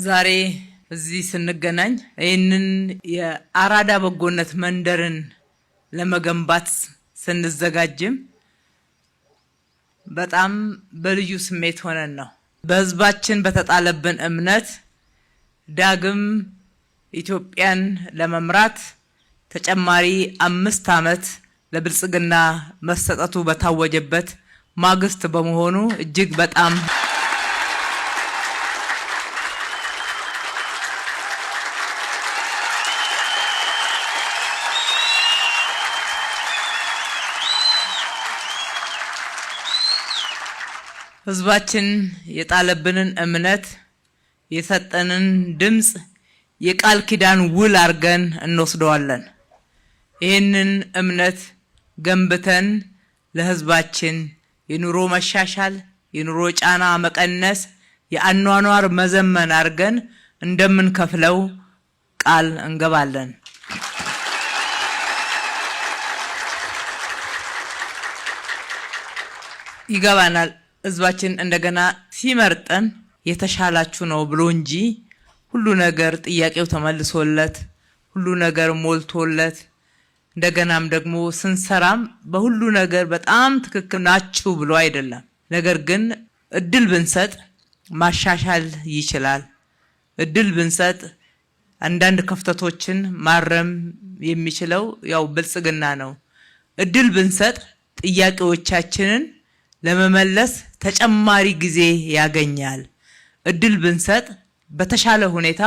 ዛሬ እዚህ ስንገናኝ ይህንን የአራዳ በጎነት መንደርን ለመገንባት ስንዘጋጅም በጣም በልዩ ስሜት ሆነን ነው። በህዝባችን በተጣለብን እምነት ዳግም ኢትዮጵያን ለመምራት ተጨማሪ 5 ዓመት ለብልጽግና መሰጠቱ በታወጀበት ማግስት በመሆኑ እጅግ በጣም ህዝባችን የጣለብንን እምነት የሰጠንን ድምጽ የቃል ኪዳን ውል አርገን እንወስደዋለን። ይህንን እምነት ገንብተን ለህዝባችን የኑሮ መሻሻል፣ የኑሮ ጫና መቀነስ፣ የአኗኗር መዘመን አርገን እንደምንከፍለው ቃል እንገባለን። ይገባናል ህዝባችን እንደገና ሲመርጠን የተሻላችሁ ነው ብሎ እንጂ ሁሉ ነገር ጥያቄው ተመልሶለት ሁሉ ነገር ሞልቶለት እንደገናም ደግሞ ስንሰራም በሁሉ ነገር በጣም ትክክል ናችሁ ብሎ አይደለም። ነገር ግን እድል ብንሰጥ ማሻሻል ይችላል። እድል ብንሰጥ አንዳንድ ክፍተቶችን ማረም የሚችለው ያው ብልጽግና ነው። እድል ብንሰጥ ጥያቄዎቻችንን ለመመለስ ተጨማሪ ጊዜ ያገኛል። እድል ብንሰጥ በተሻለ ሁኔታ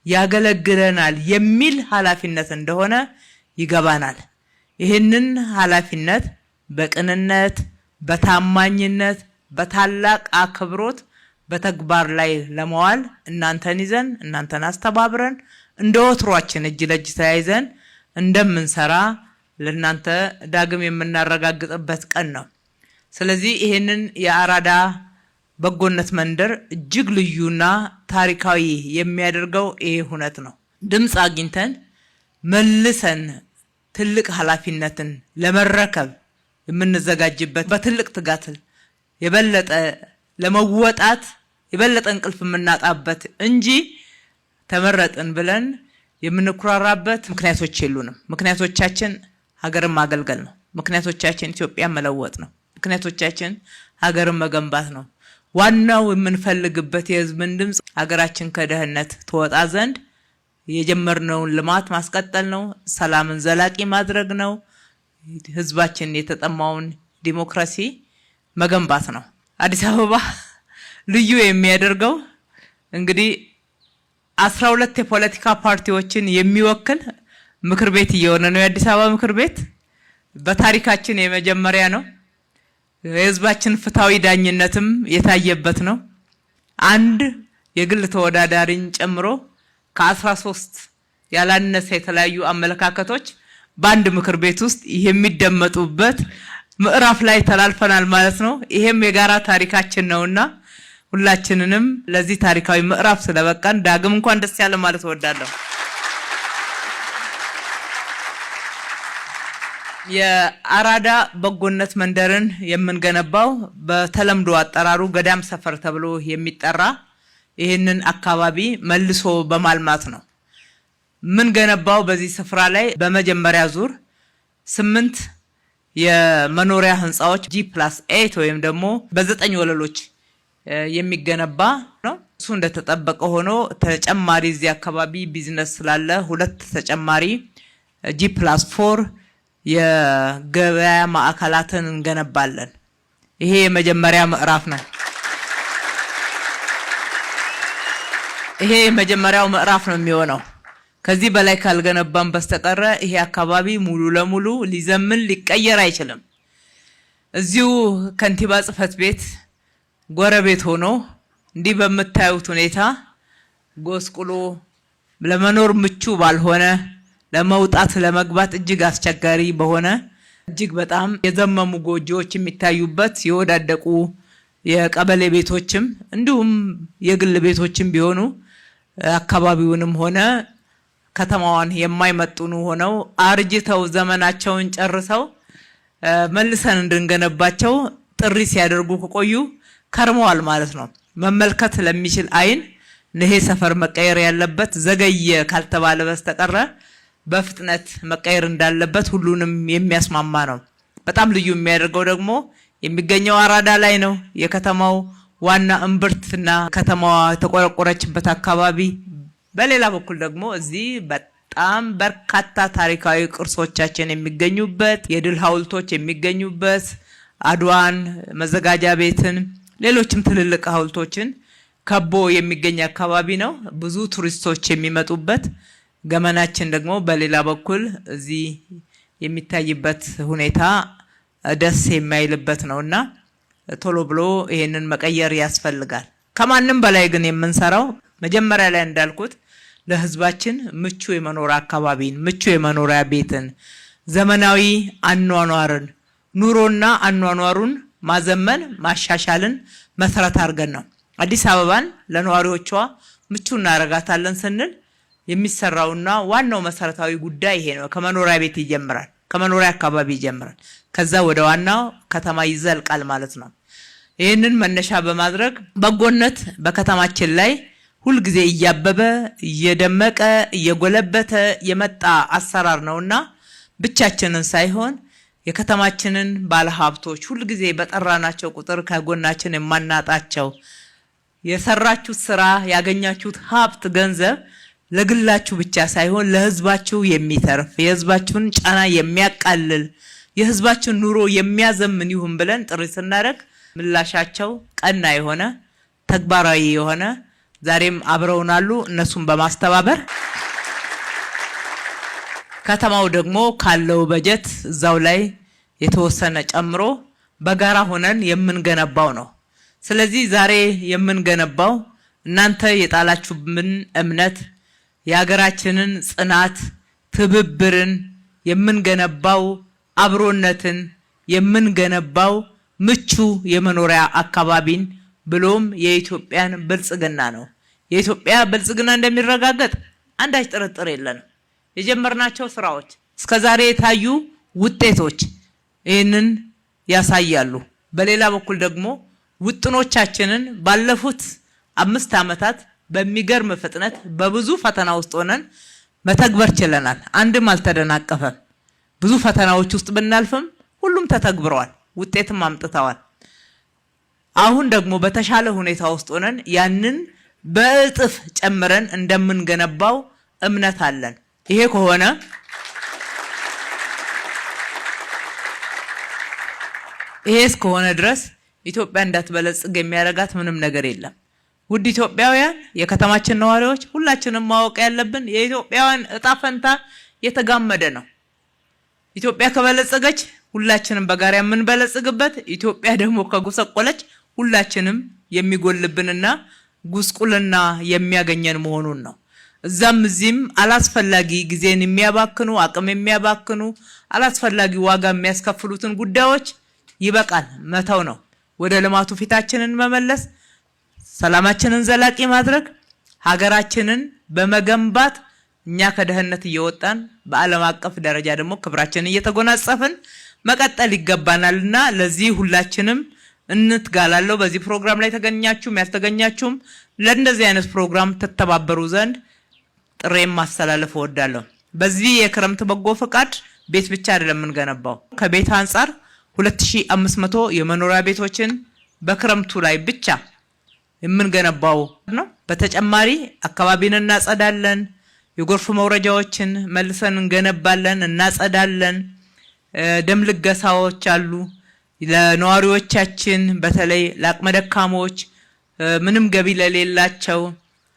ያገለግለናል የሚል ኃላፊነት እንደሆነ ይገባናል። ይህንን ኃላፊነት በቅንነት፣ በታማኝነት፣ በታላቅ አክብሮት በተግባር ላይ ለማዋል እናንተን ይዘን እናንተን አስተባብረን እንደወትሯችን እጅ ለእጅ ተያይዘን እንደምንሰራ ለእናንተ ዳግም የምናረጋግጥበት ቀን ነው። ስለዚህ ይሄንን የአራዳ በጎነት መንደር እጅግ ልዩና ታሪካዊ የሚያደርገው ይሄ ሁነት ነው። ድምጽ አግኝተን መልሰን ትልቅ ኃላፊነትን ለመረከብ የምንዘጋጅበት በትልቅ ትጋት የበለጠ ለመወጣት የበለጠ እንቅልፍ የምናጣበት እንጂ ተመረጥን ብለን የምንኩራራበት ምክንያቶች የሉንም። ምክንያቶቻችን ሀገርን ማገልገል ነው። ምክንያቶቻችን ኢትዮጵያን መለወጥ ነው። ምክንያቶቻችን ሀገርን መገንባት ነው። ዋናው የምንፈልግበት የህዝብን ድምጽ ሀገራችን ከድህነት ትወጣ ዘንድ የጀመርነውን ልማት ማስቀጠል ነው። ሰላምን ዘላቂ ማድረግ ነው። ህዝባችን የተጠማውን ዲሞክራሲ መገንባት ነው። አዲስ አበባ ልዩ የሚያደርገው እንግዲህ 12 የፖለቲካ ፓርቲዎችን የሚወክል ምክር ቤት እየሆነ ነው። የአዲስ አበባ ምክር ቤት በታሪካችን የመጀመሪያ ነው። የህዝባችን ፍትሃዊ ዳኝነትም የታየበት ነው። አንድ የግል ተወዳዳሪን ጨምሮ ከ13 ያላነሰ የተለያዩ አመለካከቶች በአንድ ምክር ቤት ውስጥ የሚደመጡበት ምዕራፍ ላይ ተላልፈናል ማለት ነው። ይሄም የጋራ ታሪካችን ነውና ሁላችንንም ለዚህ ታሪካዊ ምዕራፍ ስለበቃን ዳግም እንኳን ደስ ያለ ማለት እወዳለሁ። የአራዳ በጎነት መንደርን የምንገነባው በተለምዶ አጠራሩ ገዳም ሰፈር ተብሎ የሚጠራ ይህንን አካባቢ መልሶ በማልማት ነው። ምን ገነባው በዚህ ስፍራ ላይ በመጀመሪያ ዙር 8 የመኖሪያ ህንጻዎች G+8 ወይም ደግሞ በ9 ወለሎች የሚገነባ ነው። እሱ እንደተጠበቀ ሆኖ ተጨማሪ እዚህ አካባቢ ቢዝነስ ስላለ 2 ተጨማሪ G+4 የገበያ ማዕከላትን እንገነባለን። ይሄ የመጀመሪያ ምዕራፍ ነው። ይሄ የመጀመሪያው ምዕራፍ ነው የሚሆነው። ከዚህ በላይ ካልገነባን በስተቀር ይሄ አካባቢ ሙሉ ለሙሉ ሊዘምን ሊቀየር አይችልም። እዚሁ ከንቲባ ጽሕፈት ቤት ጎረቤት ሆኖ እንዲህ በመታዩት ሁኔታ ጎስቁሎ ለመኖር ምቹ ባልሆነ ለመውጣት ለመግባት እጅግ አስቸጋሪ በሆነ እጅግ በጣም የዘመሙ ጎጆዎች የሚታዩበት የወዳደቁ የቀበሌ ቤቶችም እንዲሁም የግል ቤቶችም ቢሆኑ አካባቢውንም ሆነ ከተማዋን የማይመጥኑ ሆነው አርጅተው ዘመናቸውን ጨርሰው መልሰን እንድንገነባቸው ጥሪ ሲያደርጉ ከቆዩ ከርመዋል ማለት ነው። መመልከት ለሚችል አይን ይሄ ሰፈር መቀየር ያለበት ዘገየ ካልተባለ በስተቀር በፍጥነት መቀየር እንዳለበት ሁሉንም የሚያስማማ ነው። በጣም ልዩ የሚያደርገው ደግሞ የሚገኘው አራዳ ላይ ነው። የከተማው ዋና እምብርትና ከተማዋ የተቆረቆረችበት አካባቢ። በሌላ በኩል ደግሞ እዚህ በጣም በርካታ ታሪካዊ ቅርሶቻችን የሚገኙበት፣ የድል ሐውልቶች የሚገኙበት፣ አድዋን፣ መዘጋጃ ቤትን፣ ሌሎችም ትልልቅ ሐውልቶችን ከቦ የሚገኝ አካባቢ ነው። ብዙ ቱሪስቶች የሚመጡበት፣ ገመናችን ደግሞ በሌላ በኩል እዚህ የሚታይበት ሁኔታ ደስ የማይልበት ነውና ቶሎ ብሎ ይሄንን መቀየር ያስፈልጋል። ከማንም በላይ ግን የምንሰራው መጀመሪያ ላይ እንዳልኩት ለህዝባችን ምቹ የመኖሪያ አካባቢን፣ ምቹ የመኖሪያ ቤትን፣ ዘመናዊ አኗኗርን፣ ኑሮና አኗኗሩን ማዘመን ማሻሻልን መሰረት አድርገን ነው አዲስ አበባን ለነዋሪዎቿ ምቹ እናረጋታለን ስንል የሚሰራውና ዋናው መሰረታዊ ጉዳይ ይሄ ነው። ከመኖሪያ ቤት ይጀምራል፣ ከመኖሪያ አካባቢ ይጀምራል፣ ከዛ ወደ ዋናው ከተማ ይዘልቃል ማለት ነው። ይህንን መነሻ በማድረግ በጎነት በከተማችን ላይ ሁል ጊዜ እያበበ እየደመቀ እየጎለበተ የመጣ አሰራር ነውና ብቻችንን ሳይሆን የከተማችንን ባለሀብቶች ሁል ጊዜ በጠራናቸው ቁጥር ከጎናችን የማናጣቸው የሰራችሁት ስራ ያገኛችሁት ሀብት ገንዘብ ለግላችሁ ብቻ ሳይሆን ለህዝባችሁ የሚተርፍ የህዝባችሁን ጫና የሚያቃልል የህዝባችን ኑሮ የሚያዘምን ይሁን ብለን ጥሪ ስናደርግ ምላሻቸው ቀና የሆነ ተግባራዊ የሆነ ዛሬም አብረውናሉ። እነሱን በማስተባበር ከተማው ደግሞ ካለው በጀት እዛው ላይ የተወሰነ ጨምሮ በጋራ ሆነን የምንገነባው ነው። ስለዚህ ዛሬ የምንገነባው እናንተ የጣላችሁብን እምነት የሀገራችንን ጽናት ትብብርን የምንገነባው አብሮነትን የምንገነባው ምቹ የመኖሪያ አካባቢን ብሎም የኢትዮጵያን ብልጽግና ነው። የኢትዮጵያ ብልጽግና እንደሚረጋገጥ አንዳች ጥርጥር የለንም። የጀመርናቸው ስራዎች እስከዛሬ የታዩ ውጤቶች ይህንን ያሳያሉ። በሌላ በኩል ደግሞ ውጥኖቻችንን ባለፉት 5 ዓመታት በሚገርም ፍጥነት በብዙ ፈተና ውስጥ ሆነን መተግበር ችለናል። አንድም አልተደናቀፈም። ብዙ ፈተናዎች ውስጥ ብናልፍም ሁሉም ተተግብረዋል፣ ውጤትም አምጥተዋል። አሁን ደግሞ በተሻለ ሁኔታ ውስጥ ሆነን ያንን በእጥፍ ጨምረን እንደምንገነባው እምነት አለን። ይሄ ከሆነ እስከሆነ ድረስ ኢትዮጵያ እንዳትበለጽግ የሚያረጋት ምንም ነገር የለም። ውድ ኢትዮጵያውያን፣ የከተማችን ነዋሪዎች ሁላችንም ማወቅ ያለብን የኢትዮጵያውያን እጣ ፈንታ የተጋመደ ነው። ኢትዮጵያ ከበለጸገች ሁላችንም በጋራ የምንበለጽግበት፣ ኢትዮጵያ ደግሞ ከጎሰቆለች ሁላችንም የሚጎልብንና ጉስቁልና የሚያገኘን መሆኑን ነው። እዛም እዚህም አላስፈላጊ ጊዜን የሚያባክኑ አቅም የሚያባክኑ አላስፈላጊ ዋጋ የሚያስከፍሉትን ጉዳዮች ይበቃል መተው ነው። ወደ ልማቱ ፊታችንን መመለስ፣ ሰላማችንን ዘላቂ ማድረግ፣ ሀገራችንን በመገንባት እኛ ከደህንነት እየወጣን በዓለም አቀፍ ደረጃ ደግሞ ክብራችንን እየተጎናጸፍን መቀጠል ይገባናልና ለዚህ ሁላችንም እንትጋላለሁ። በዚህ ፕሮግራም ላይ ተገኛችሁም ያልተገኛችሁም ለእንደዚህ አይነት ፕሮግራም ተተባበሩ ዘንድ ጥሬም ማስተላለፍ እወዳለሁ። በዚህ የክረምት በጎ ፈቃድ ቤት ብቻ አይደለም የምንገነባው። ከቤት አንጻር 2500 የመኖሪያ ቤቶችን በክረምቱ ላይ ብቻ የምንገነባው ነው። በተጨማሪ አካባቢን እናጸዳለን፣ የጎርፍ መውረጃዎችን መልሰን እንገነባለን፣ እናጸዳለን። ደም ልገሳዎች አሉ። ለነዋሪዎቻችን በተለይ ለአቅመ ደካሞች ምንም ገቢ ለሌላቸው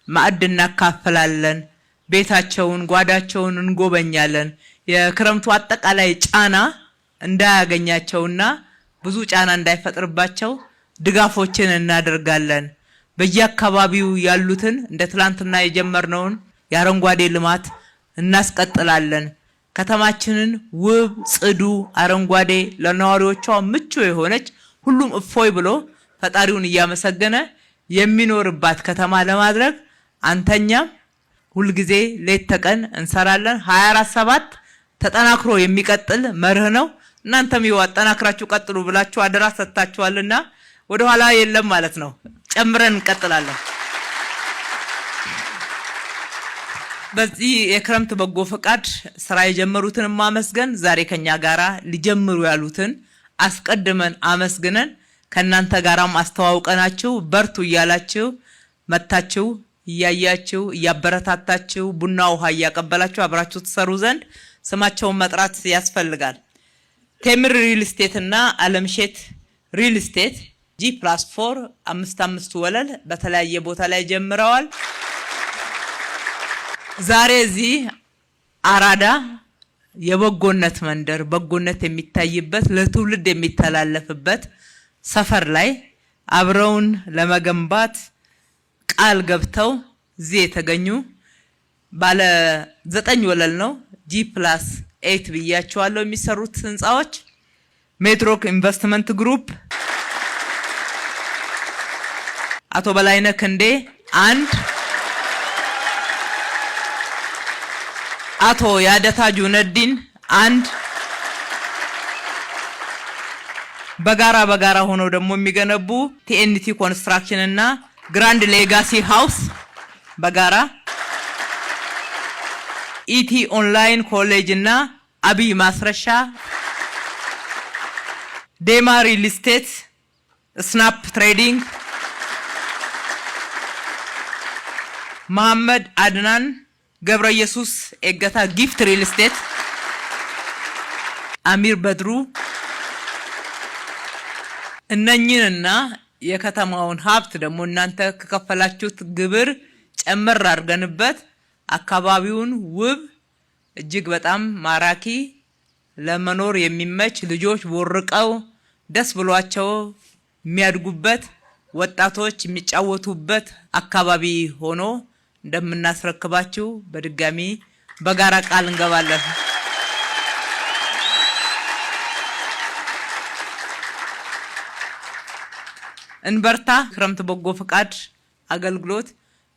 ማዕድ እናካፍላለን። ቤታቸውን ጓዳቸውን እንጎበኛለን። የክረምቱ አጠቃላይ ጫና እንዳያገኛቸውና ብዙ ጫና እንዳይፈጥርባቸው ድጋፎችን እናደርጋለን። በየአካባቢው ያሉትን እንደ ትላንትና የጀመርነውን የአረንጓዴ ልማት እናስቀጥላለን። ከተማችንን ውብ ጽዱ አረንጓዴ ለነዋሪዎቿ ምቹ የሆነች ሁሉም እፎይ ብሎ ፈጣሪውን እያመሰገነ የሚኖርባት ከተማ ለማድረግ አንተኛም ሁልጊዜ ሌት ተቀን እንሰራለን። 24/7 ተጠናክሮ የሚቀጥል መርህ ነው። እናንተም ይው አጠናክራችሁ ቀጥሉ ብላችሁ አደራ ሰጥታችኋልና ወደ ኋላ የለም ማለት ነው። ጨምረን እንቀጥላለን። በዚህ የክረምት በጎ ፈቃድ ስራ የጀመሩትን ማመስገን ዛሬ ከኛ ጋራ ሊጀምሩ ያሉትን አስቀድመን አመስግነን ከናንተ ጋራም አስተዋውቀናችሁ በርቱ እያላችሁ መታችሁ እያያችሁ እያበረታታችሁ ቡና ውሃ እያቀበላችሁ አብራችሁ ተሰሩ ዘንድ ስማቸውን መጥራት ያስፈልጋል። ቴምር ሪል ስቴት እና አለምሼት ሪል ስቴት G+4 5 ወለል በተለያየ ቦታ ላይ ጀምረዋል። ዛሬ እዚህ አራዳ የበጎነት መንደር በጎነት የሚታይበት ለትውልድ የሚተላለፍበት ሰፈር ላይ አብረውን ለመገንባት ቃል ገብተው እዚህ የተገኙ ባለ 9 ወለል ነው G+8 ብያቸዋለሁ የሚሰሩት ህንጻዎች ሜትሮክ ኢንቨስትመንት ግሩፕ አቶ በላይነህ ክንዴ 1 አቶ ያደታ ጁነዲን 1 በጋራ ሆነው ደግሞ የሚገነቡ TNT ኮንስትራክሽን እና ግራንድ ሌጋሲ ሃውስ በጋራ ኢቲ ኦንላይን ኮሌጅ እና አብይ ማስረሻ ዴማ ሪል ስቴት ስናፕ ትሬዲንግ መሐመድ አድናን ገብረ ኢየሱስ ኤገታ ጊፍት ሪል ስቴት አሚር በድሩ እነኚህንና የከተማውን ሀብት ደግሞ እናንተ ከከፈላችሁት ግብር ጨመር አድርገንበት አካባቢውን ውብ እጅግ በጣም ማራኪ ለመኖር የሚመች ልጆች ወርቀው ደስ ብሏቸው የሚያድጉበት ወጣቶች የሚጫወቱበት አካባቢ ሆኖ እንደምናስረክባችሁ በድጋሚ በጋራ ቃል እንገባለን። እንበርታ። ክረምት በጎ ፈቃድ አገልግሎት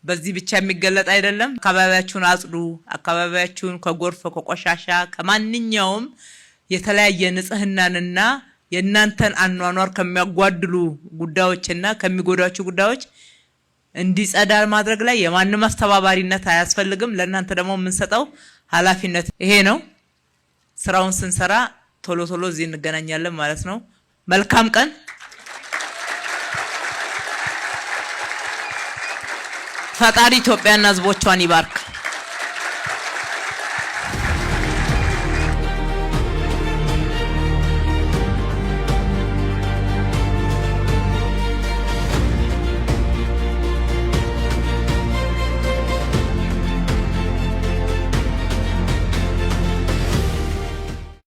በዚህ ብቻ የሚገለጥ አይደለም። አካባቢያችሁን አጽዱ። አካባቢያችሁን ከጎርፍ ከቆሻሻ ከማንኛውም የተለያየ ንጽህናንና የእናንተን አኗኗር ከሚያጓድሉ ጉዳዮችና ከሚጎዳችሁ ጉዳዮች እንዲጸዳ ማድረግ ላይ የማንም አስተባባሪነት አያስፈልግም። ለእናንተ ደግሞ የምንሰጠው ኃላፊነት ይሄ ነው። ስራውን ስንሰራ ቶሎ እዚህ እንገናኛለን ማለት ነው። መልካም ቀን። ፈጣሪ ኢትዮጵያና ሕዝቦቿን ይባርክ።